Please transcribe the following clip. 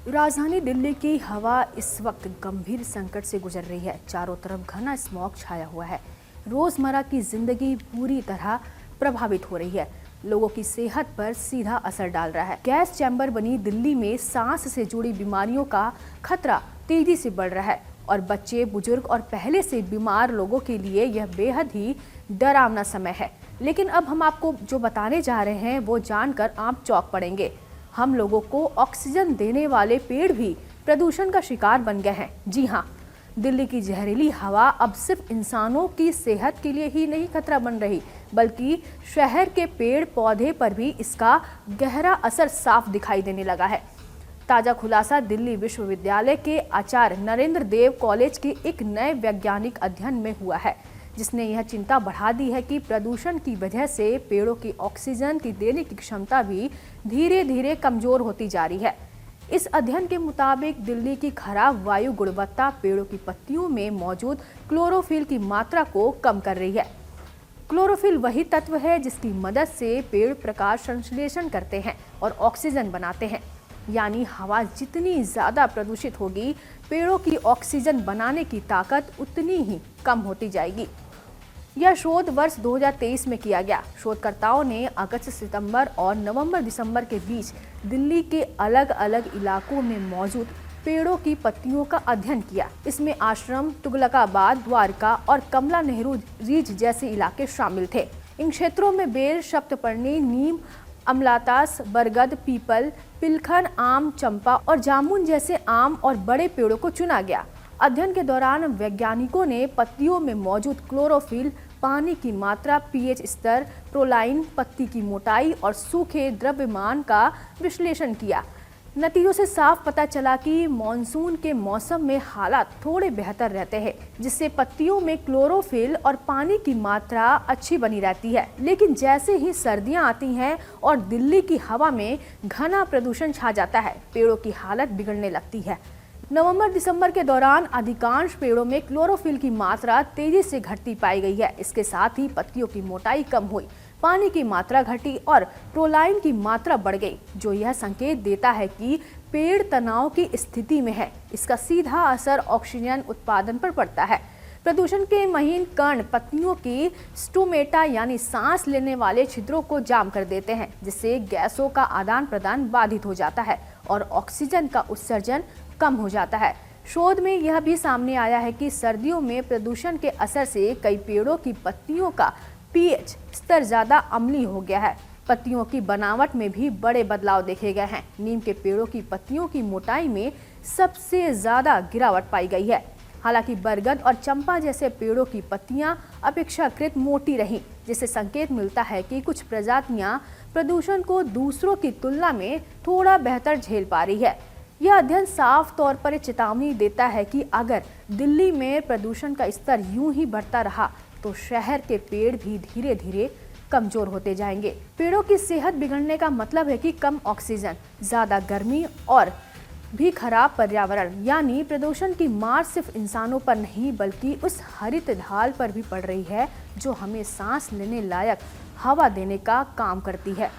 राजधानी दिल्ली की हवा इस वक्त गंभीर संकट से गुजर रही है। चारों तरफ घना स्मॉग छाया हुआ है। रोजमर्रा की जिंदगी पूरी तरह प्रभावित हो रही है। लोगों की सेहत पर सीधा असर डाल रहा है। गैस चैम्बर बनी दिल्ली में सांस से जुड़ी बीमारियों का खतरा तेजी से बढ़ रहा है और बच्चे, बुजुर्ग और पहले से बीमार लोगों के लिए यह बेहद ही डरावना समय है। लेकिन अब हम आपको जो बताने जा रहे हैं वो जानकर आप चौंक पड़ेंगे। हम लोगों को ऑक्सीजन देने वाले पेड़ भी प्रदूषण का शिकार बन गए हैं। जी हाँ, दिल्ली की जहरीली हवा अब सिर्फ इंसानों की सेहत के लिए ही नहीं खतरा बन रही, बल्कि शहर के पेड़ पौधे पर भी इसका गहरा असर साफ दिखाई देने लगा है। ताजा खुलासा दिल्ली विश्वविद्यालय के आचार्य नरेंद्र देव कॉलेज के एक नए वैज्ञानिक अध्ययन में हुआ है, जिसने यह चिंता बढ़ा दी है कि प्रदूषण की वजह से पेड़ों की ऑक्सीजन की देने की क्षमता भी धीरे धीरे कमजोर होती जा रही है। इस अध्ययन के मुताबिक दिल्ली की खराब वायु गुणवत्ता पेड़ों की पत्तियों में मौजूद क्लोरोफिल की मात्रा को कम कर रही है। क्लोरोफिल वही तत्व है जिसकी मदद से पेड़ प्रकाश संश्लेषण करते हैं और ऑक्सीजन बनाते हैं। यानी हवा जितनी ज्यादा प्रदूषित होगी, पेड़ों की ऑक्सीजन बनाने की ताकत उतनी ही कम होती जाएगी। यह शोध वर्ष 2023 में किया गया। शोधकर्ताओं ने अगस्त सितंबर और नवंबर दिसंबर के बीच दिल्ली के अलग अलग इलाकों में मौजूद पेड़ों की पत्तियों का अध्ययन किया। इसमें आश्रम, तुगलकाबाद, द्वारका और कमला नेहरू रीज जैसे इलाके शामिल थे। इन क्षेत्रों में बेल, सप्तपर्णी, नीम, अमलातास, बरगद, पीपल, पिलखन, आम, चंपा और जामुन जैसे आम और बड़े पेड़ों को चुना गया। अध्ययन के दौरान वैज्ञानिकों ने पत्तियों में मौजूद क्लोरोफिल, पानी की मात्रा, पीएच स्तर, प्रोलाइन, पत्ती की मोटाई और सूखे द्रव्यमान का विश्लेषण किया। नतीजों से साफ पता चला कि मॉनसून के मौसम में हालात थोड़े बेहतर रहते हैं, जिससे पत्तियों में क्लोरोफिल और पानी की मात्रा अच्छी बनी रहती है। लेकिन जैसे ही सर्दियां आती हैं और दिल्ली की हवा में घना प्रदूषण छा जाता है, पेड़ों की हालत बिगड़ने लगती है। नवंबर दिसंबर के दौरान अधिकांश पेड़ों में क्लोरोफिल की मात्रा तेजी से घटती पाई गई है। इसके साथ ही पत्तियों की मोटाई कम हुई, पानी की मात्रा घटी और प्रोलाइन की मात्रा बढ़ गई, जो यह संकेत देता है कि पेड़ तनाव की स्थिति में है। इसका सीधा असर ऑक्सीजन उत्पादन पर पड़ता है। प्रदूषण के महीन कण पत्तियों की स्टोमेटा यानी सांस लेने वाले छिद्रों को जाम कर देते हैं, जिससे गैसों का आदान प्रदान बाधित हो जाता है और ऑक्सीजन का उत्सर्जन कम हो जाता है। शोध में यह भी सामने आया है कि सर्दियों में प्रदूषण के असर से कई पेड़ों की पत्तियों का पीएच स्तर ज्यादा अम्लीय हो गया है। पत्तियों की बनावट में भी बड़े बदलाव देखे गए हैं। नीम के पेड़ों की पत्तियों की मोटाई में सबसे ज्यादा गिरावट पाई गई है। हालांकि बरगद और चंपा जैसे पेड़ों की पत्तियां अपेक्षाकृत मोटी रहीं, जिससे संकेत मिलता है कि कुछ प्रजातियां प्रदूषण को दूसरों की तुलना में थोड़ा बेहतर झेल पा रही है। यह अध्ययन साफ तौर पर चेतावनी देता है कि अगर दिल्ली में प्रदूषण का स्तर यूं ही बढ़ता रहा तो शहर के पेड़ भी धीरे धीरे कमजोर होते जाएंगे। पेड़ों की सेहत बिगड़ने का मतलब है कि कम ऑक्सीजन, ज्यादा गर्मी और भी खराब पर्यावरण। यानी प्रदूषण की मार सिर्फ इंसानों पर नहीं बल्कि उस हरित ढाल पर भी पड़ रही है जो हमें सांस लेने लायक हवा देने का काम करती है।